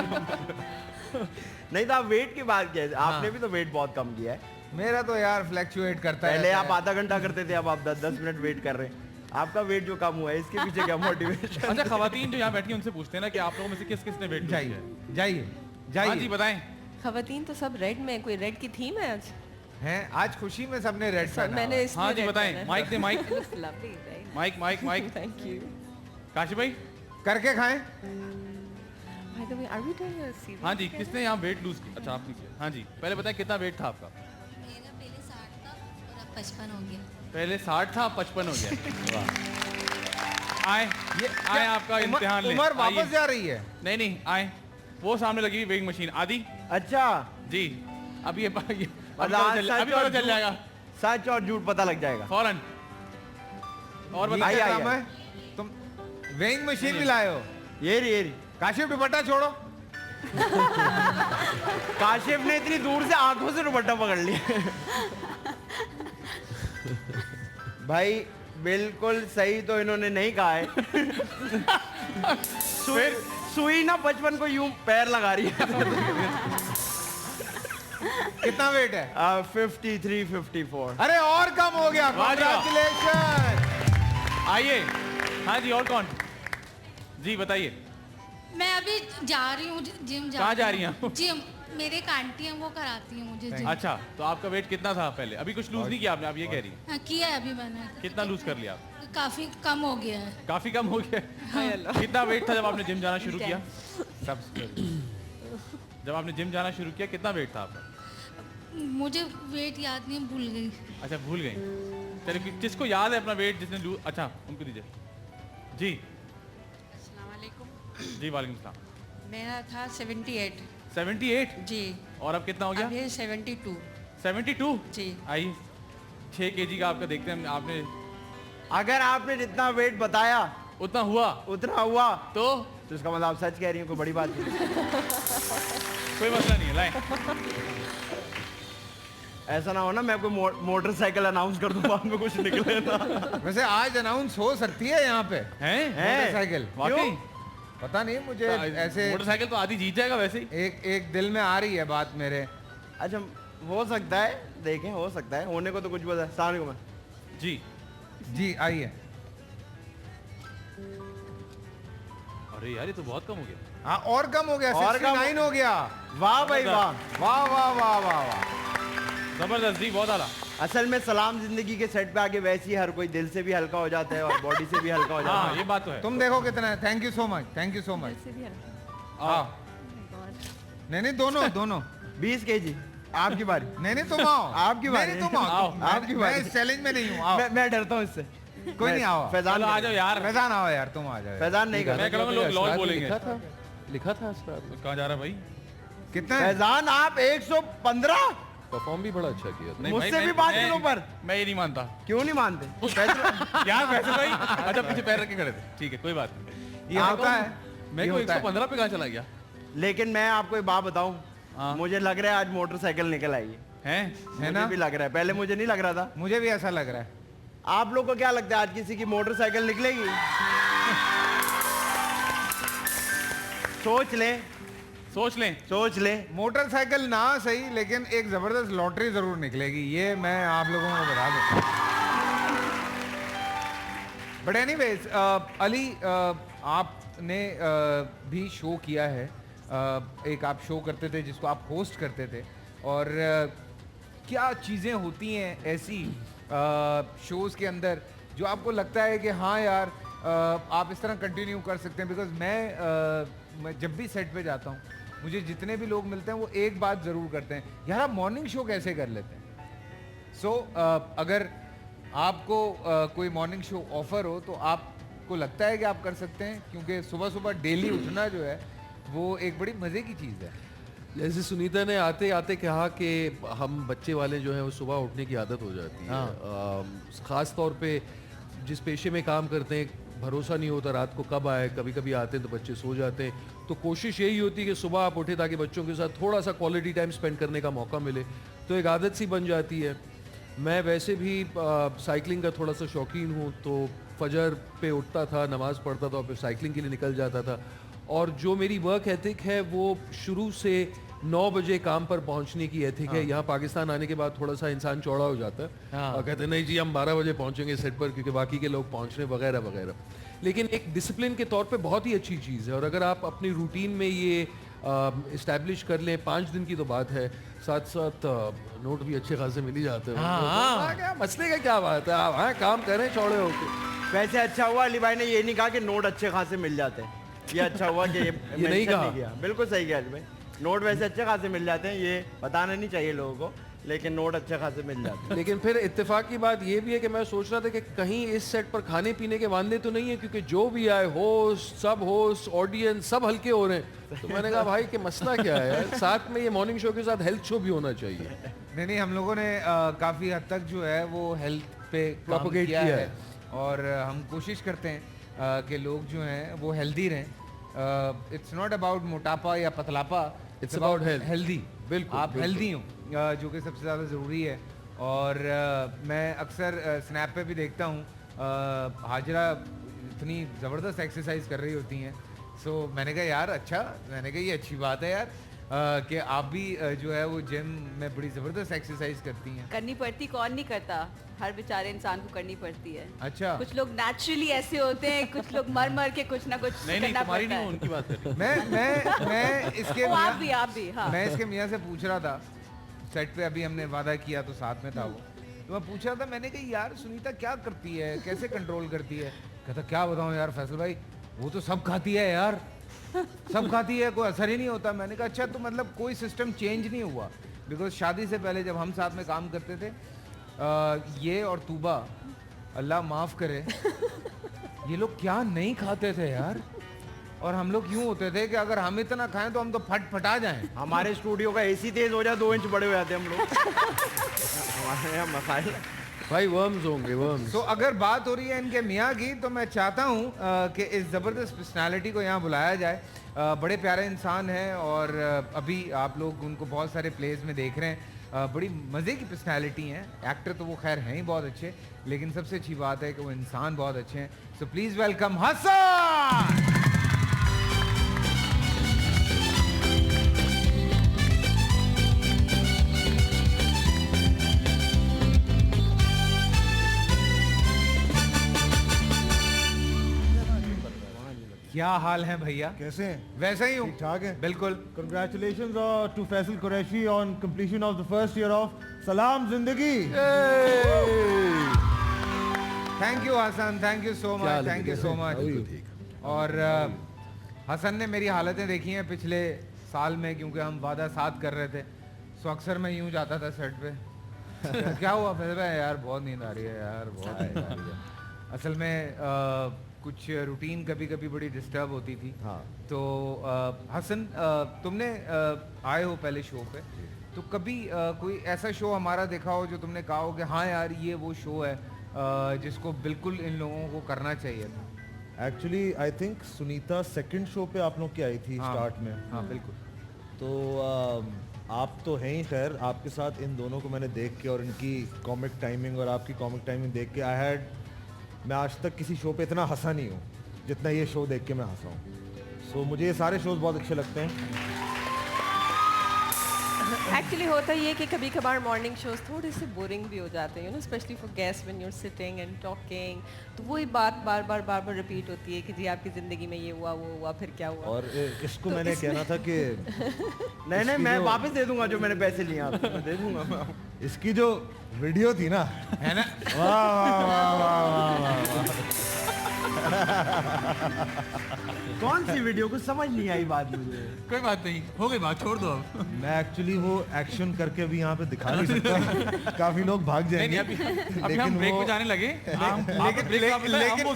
नहीं तो आप वेट की बात किया, आपने भी तो वेट बहुत कम किया है। मेरा तो यार फ्लक्चुएट करता है। पहले आप आधा घंटा करते थे, अब आप 10 मिनट वेट कर रहे हैं। आपका वेट जो कम हुआ है, इसके पीछे क्या मोटिवेशन? अच्छा, खवातीन जो यहाँ बैठी हैं उनसे पूछते हैं ना कि आप लोगों में से किस किस ने वेट किया है? जाइए हाँ जी बताएं। खवातीन तो सब रेड में, कोई रेड की थीम है आज? हैं आज खुशी में सबने रेड पहना। मैंने हाँ जी बताएं। माइक दे, mike mike mike. Thank you. Kashi भाई करके खाएं। By the way, are we doing a series? हाँ जी, किसने यहाँ वेट लूज किया? अच्छा आपने किया। हाँ जी, पहले बताएं कितना वेट था आपका? मेरा पहले 60 था और अब 55 हो गया। पहले 60 था, 55 हो गया। वाह। आए आपका इम्तिहान ले। उमर वापस जा रही है? नहीं नहीं, आए वो सामने लगी हुई वेइंग मशीन आदि। अच्छा जी, अभी ये अभी पता चल जाएगा। सच और झूठ पता लग जाएगा फौरन। और बताइए, तुम वेइंग मशीन भी लाए हो? ये रही काशिफ दुपट्टा छोड़ो। काशिफ ने इतनी दूर से आंखों से दुपट्टा पकड़ लिया। भाई बिल्कुल सही तो इन्होंने नहीं कहा है। सुई ना बचपन को यूं पैर लगा रही है। कितना वेट है? 53, 54। अरे और कम हो गया। कांग्रेचुलेशन। आइए। हाँ जी, और कौन? जी बताइए। मैं अभी जा रही हूँ जिम। कहाँ जा रही हैं? जिम। मेरे एक आंटी हैं, वो कराती हैं मुझे जिम। अच्छा, तो आपका वेट कितना था पहले? अभी कुछ लूज नहीं किया आपने, आप ये कह रही हैं? हाँ, किया है अभी मैंने। कितना लूज कर लिया आप? काफी कम हो गया है। काफी कम हो गया। कितना वेट था जब आपने जिम जाना शुरू किया? जब आपने जिम जाना शुरू किया कितना वेट था आपका? मुझे वेट याद नहीं, भूल गई। अच्छा, भूल गई। चलिए, किसको याद है अपना वेट जिसने लूज? अच्छा, उनको दीजिए। जी। जी वालेकुम सलाम। मेरा था 78। 78? जी। और अब कितना हो गया? अभी 72। 72? जी। आइए 6 kg का आपका देखते हैं। आपने, अगर आपने जितना वेट बताया उतना हुआ तो इसका मतलब आप सच कह रही हो, कोई बड़ी बात नहीं। कोई मसला नहीं है, लाए। ऐसा ना हो ना मैं कोई मोटरसाइकिल अनाउंस कर दूं बाद में कुछ निकले ना। वैसे आज अनाउंस हो सकती है यहाँ पे। हैं? मोटरसाइकिल। वाकई? पता नहीं मुझे, ऐसे मोटरसाइकिल तो आधी जीत जाएगा वैसे ही। एक दिल में आ रही है बात मेरे। अच्छा, हो सकता है, देखें, हो सकता है, होने को तो कुछ बोला। अस्सलाम वालेकुम। जी जी आइए। अरे यार, ये तो बहुत कम हो गया। हाँ, और कम हो गया। 69 हो गया। वाह भाई वाह, वाह वाह वाह वाह वाह, जबरदस्त जी, बहुत आला। असल में सलाम जिंदगी के सेट पे आके वैसे ही हर कोई दिल से भी हल्का हो जाता है और बॉडी से भी हल्का हो जाता है। हाँ, ये बात तो है। तुम देखो कितना है। Thank you so much, thank you so much. नहीं दोनों 20 kg। आपकी बारी। नहीं तुम आओ। आपकी बारी। तुम आओ। आपकी बारी। मैं इस चैलेंज में नहीं हूँ। आओ। मैं डरता हूँ इससे। कोई नहीं, आओ। फैजान आ जाओ यार। फैजान आओ यार, तुम आ जाओ। फैजान नहीं कर। मैं कहूँगा लोग लॉल बोलेंगे। लिखा था कहाँ जा रहा भाई? कितना? फैजान आप 115। परफॉर्म भी बड़ा अच्छा किया था। मुझसे भी बात करो पर। मैं ये नहीं मानता। क्यों नहीं मानते? यार वैसे भाई, अच्छा पीछे पैर रख के खड़े थे। ठीक है, कोई बात नहीं। ये होता है। मैं को 115 पे कहाँ चला गया? लेकिन मैं आपको एक बात बताऊं, मुझे लग रहा है आज मोटरसाइकिल निकल आई है ना? भी लग रहा है, पहले मुझे नहीं लग रहा था। मुझे भी ऐसा लग रहा है। आप लोग को क्या लगता है आज किसी की मोटरसाइकिल निकलेगी? सोच लें। मोटरसाइकिल ना सही, लेकिन एक जबरदस्त लॉटरी जरूर निकलेगी, ये मैं आप लोगों को बता दूं। बट एनीवेज, अली, आपने भी शो किया है। एक आप शो करते थे जिसको आप होस्ट करते थे, और क्या चीज़ें होती हैं ऐसी शोज़ के अंदर जो आपको लगता है कि हाँ यार, आप इस तरह कंटिन्यू कर सकते हैं? बिकॉज मैं जब भी सेट पे जाता हूँ, मुझे जितने भी लोग मिलते हैं वो एक बात ज़रूर करते हैं, यार आप मॉर्निंग शो कैसे कर लेते हैं? सो अगर आपको कोई मॉर्निंग शो ऑफर हो तो आपको लगता है कि आप कर सकते हैं? क्योंकि सुबह सुबह डेली उठना जो है वो एक बड़ी मज़े की चीज़ है। जैसे सुनीता ने आते आते कहा कि हम बच्चे वाले जो हैं वो सुबह उठने की आदत हो जाती है। ख़ास तौर पे जिस पेशे में काम करते हैं, भरोसा नहीं होता रात को कब आए, कभी कभी आते हैं तो बच्चे सो जाते हैं, तो कोशिश यही होती है कि सुबह आप उठे ताकि बच्चों के साथ थोड़ा सा क्वालिटी टाइम स्पेंड करने का मौका मिले, तो एक आदत सी बन जाती है। मैं वैसे भी साइकिलिंग का थोड़ा सा शौकीन हूँ, तो फजर पे उठता था, नमाज़ पढ़ता था और फिर साइकिलिंग के लिए निकल जाता था। और जो मेरी वर्क एथिक है वो शुरू से 9 बजे काम पर पहुंचने की एथिक है। यहाँ पाकिस्तान आने के बाद थोड़ा सा इंसान चौड़ा हो जाता है और कहते हैं नहीं जी हम 12 बजे पहुंचेंगे सेट पर क्योंकि बाकी के लोग पहुंच रहे वगैरह वगैरह। लेकिन एक डिसिप्लिन के तौर पे बहुत ही अच्छी चीज़ है, और अगर आप अपनी रूटीन में ये इस्टेब्लिश कर लें, 5 दिन की तो बात है, साथ साथ नोट भी अच्छे खासे मिल ही जाते हैं। क्या मसले का क्या बात है, आप हाँ काम करें चौड़े होकर। वैसे अच्छा हुआ अली भाई ने ये नहीं कहा कि नोट अच्छे खासे मिल जाते हैं, ये अच्छा हुआ कि ये नहीं कहा। बिल्कुल सही किया अली भाई, नोट वैसे अच्छे खासे मिल जाते हैं, ये बताना नहीं चाहिए लोगों को, लेकिन नोट अच्छे खासे मिल जाते हैं। लेकिन फिर इत्तेफाक की बात ये भी है कि मैं सोच रहा था कि कहीं इस सेट पर खाने पीने के वांदे तो नहीं है, क्योंकि जो भी आए होस्ट ऑडियंस सब हल्के हो रहे हैं। तो मैंने कहा भाई कि मसला क्या है, साथ में ये मॉर्निंग शो के साथ हेल्थ शो भी होना चाहिए। नहीं हम लोगों ने काफ़ी हद तक जो है वो हेल्थ पे प्रोपोगेट किया है, और हम कोशिश करते हैं कि लोग जो हैं वो हेल्दी रहें। इट्स नॉट अबाउट मोटापा या पतलापा, इट्स अबाउट हेल्दी। बिल्कुल आप हेल्दी हो, जो कि सबसे ज़्यादा ज़रूरी है। और मैं अक्सर स्नैप पे भी देखता हूँ हाजरा इतनी ज़बरदस्त एक्सरसाइज कर रही होती हैं। सो मैंने कहा यार अच्छा, मैंने कहा ये अच्छी बात है यार कि आप भी जो है वो जिम में बड़ी ज़बरदस्त एक्सरसाइज करती हैं। करनी पड़ती, कौन नहीं करता, हर बेचारे इंसान को करनी पड़ती है। अच्छा, कुछ लोग नेचुरली ऐसे होते हैं, कुछ लोग मर मर के कुछ ना कुछ करना पड़ता है। उनकी बात कर मैं इसके आप भी हाँ। मैं इसके मियाँ से पूछ रहा था, सेट पे अभी हमने वादा किया तो साथ में था वो, तो मैं पूछ रहा था, मैंने कहा यार सुनीता क्या करती है, कैसे कंट्रोल करती है? कहता क्या बताऊँ यार फैसल भाई, वो तो सब खाती है यार, सब खाती है, कोई असर ही नहीं होता। मैंने कहा अच्छा, तो मतलब कोई सिस्टम चेंज नहीं हुआ? बिकॉज शादी से पहले जब हम साथ में काम करते थे, ये और तूबा, अल्लाह माफ़ करे, ये लोग क्या नहीं खाते थे यार। और हम लोग यूँ होते थे कि अगर हम इतना खाएं तो हम तो फटा जाएं। हमारे स्टूडियो का एसी तेज हो जाए 2 इंच बड़े हो जाते हम लोग। हमारे यहाँ मसाइल भाई वर्म्स होंगे, वर्म्स। तो अगर बात हो रही है इनके मियाँ की, तो मैं चाहता हूँ कि इस ज़बरदस्त पर्सनालिटी को यहाँ बुलाया जाए। बड़े प्यारे इंसान हैं और अभी आप लोग उनको बहुत सारे प्लेस में देख रहे हैं। बड़ी मज़े की पर्सनालिटी हैं। एक्टर तो वो खैर हैं ही बहुत अच्छे, लेकिन सबसे अच्छी बात है कि वो इंसान बहुत अच्छे हैं। So please welcome Hasan. क्या हाल है भैया? कैसे हैं? वैसे ही हूँ। ठीक ठाक है? बिल्कुल। Congratulations to Faisal Qureshi on completion of the first year of Salam Zindagi. Thank you Hasan, thank you so much, thank you so much. और हसन ने मेरी हालतें देखी हैं पिछले साल में, क्योंकि हम वादा साथ कर रहे थे। सो अक्सर मैं यूँ जाता था सेट पे। क्या हुआ फैसल भाई? यार बहुत नींद आ रही है यार, बहुत नींद आ रही है। असल में कुछ रूटीन कभी कभी बड़ी डिस्टर्ब होती थी। हाँ। तो हसन, तुमने आए हो पहले शो पे, तो कभी कोई ऐसा शो हमारा देखा हो जो तुमने कहा हो कि हाँ यार ये वो शो है जिसको बिल्कुल इन लोगों को करना चाहिए? Actually I think Sunita second show पे आप लोग की आई थी। हाँ, स्टार्ट में। हाँ बिल्कुल। तो आप तो हैं ही, खैर आपके साथ इन दोनों को मैंने देख के और इनकी कॉमिक टाइमिंग और आपकी कॉमिक टाइमिंग देख के मैं आज तक किसी शो पे इतना हंसा नहीं हूँ जितना ये शो देख के मैं हंसा हूँ। सो मुझे ये सारे शोज बहुत अच्छे लगते हैं। एक्चुअली होता ये कि कभी कभार मॉर्निंग शोज थोड़े से बोरिंग भी हो जाते हैं, you know, specially for guest when you are sitting and talking. तो वही बात बार बार रिपीट होती है कि जी आपकी ज़िंदगी में ये हुआ, वो हुआ, फिर क्या हुआ। और इसको तो मैंने कहना था कि नहीं मैं वापस दे दूंगा जो मैंने पैसे लिए आपसे, मैं दे दूंगा। इसकी जो वीडियो थी ना, है ना, कौन सी वीडियो? कुछ समझ नहीं आई बात मुझे। कोई बात नहीं, हो गई बात, छोड़ दो अब। मैं एक्चुअली वो एक्शन करके अभी यहाँ पे दिखा नहीं सकता। काफी लोग भाग जाएंगे। अभी हम ब्रेक पे जाने लगे।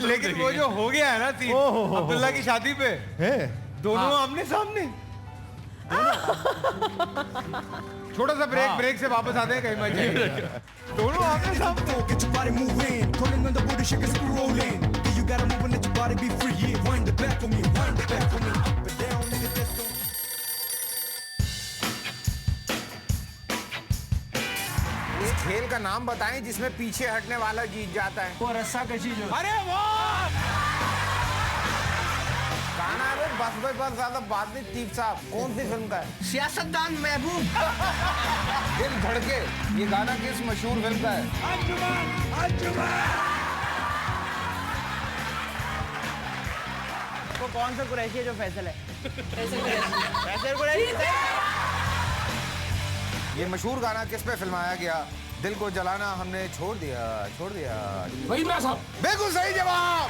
लेकिन वो जो हो गया है ना सीन अब्दुल्ला की शादी पे, है दोनों आमने सामने। छोटा सा ब्रेक से वापस आते हैं, कहीं मत जाइए। दोनों आमने सामने। इस खेल का नाम बताएं जिसमें पीछे हटने वाला जीत जाता है। वो रस्सा कशी जो। अरे वाह, गाना है बस भाई बस, ज्यादा बात नहीं। तीप साहब कौन सी फिल्म का है? सियासतदान महबूब। दिल धड़के, ये गाना किस मशहूर फिल्म का है? तो कौन सा कुरैशी है जो फैसल है? फैसल कुरैशी। ये मशहूर गाना किस पे फिल्माया गया? दिल को जलाना हमने छोड़ दिया। वही साहब। बिल्कुल सही जवाब।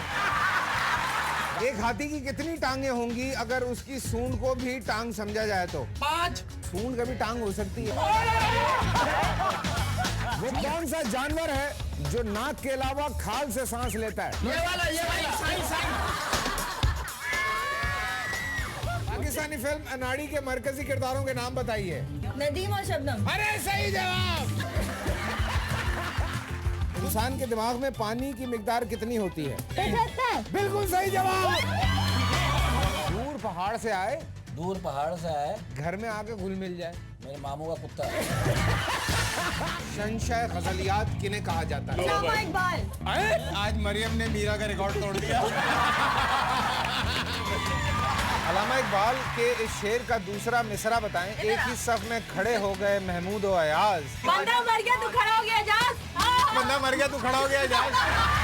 एक हाथी की कितनी टांगे होंगी अगर उसकी सूंड को भी टांग समझा जाए तो? 5। सूंड कभी टांग हो सकती है। वो कौन सा जानवर है जो नाक के अलावा खाल से सांस लेता है? ये वाला साइन। पाकिस्तानी फिल्म अनाड़ी के मरकजी किरदारों के नाम बताइए। नदीम और शबनम। अरे सही जवाब। इंसान के दिमाग में पानी की मिकदार कितनी होती है? 75। बिल्कुल सही जवाब। दूर पहाड़ से आए, दूर पहाड़ से आए, घर में आके घुल मिल जाए। मेरे मामू का कुत्ता है। शहंशाह गजलियात किन्हें कहा जाता है? अल्लामा इकबाल। आज मरियम ने मीरा का रिकॉर्ड तोड़ दिया। अल्लामा इकबाल के इस शेर का दूसरा मिसरा बताएं। एक ही सफ में खड़े हो गए महमूद और अयाज। बंदा मर गया तू खड़ा हो गया एजाज। बंदा मर गया तू खड़ा हो गया एजाज।